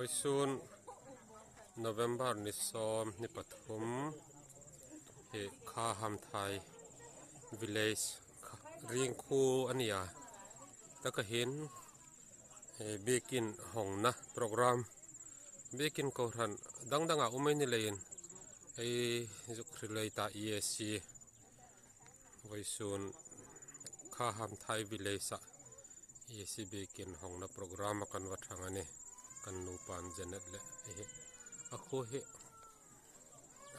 Vai soon November ni som ni pathum he kha ham thai village ring khu ania ta ka hin he bekin hong na program bekin ko ran dangdanga umai ni lein ai zukhrilai ta ESC vai soon kha ham thai village sa ESC bekin hong na program kan wa thangani kan nu pan janet le he akho he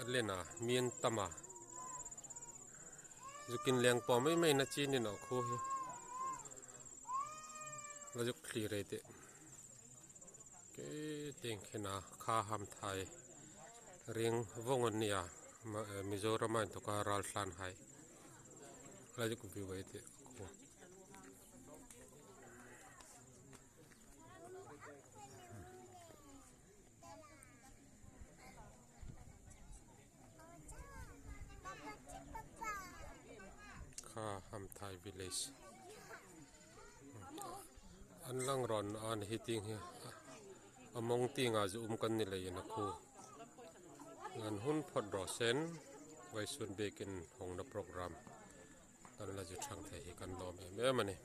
alena mien tama zukin leng po mai na chi ni no kho he la juk clear rete ke teng khena kha ham thai ring vongon nia mizoram an to ka ral hlan hai la juk vi wai te kho ham thai village an lang ron an hitting he among tinga zu kan ni le na khu ngan hun phot ro sen vai sun bekin hong na program kan la ju thang the hi kan lo me mani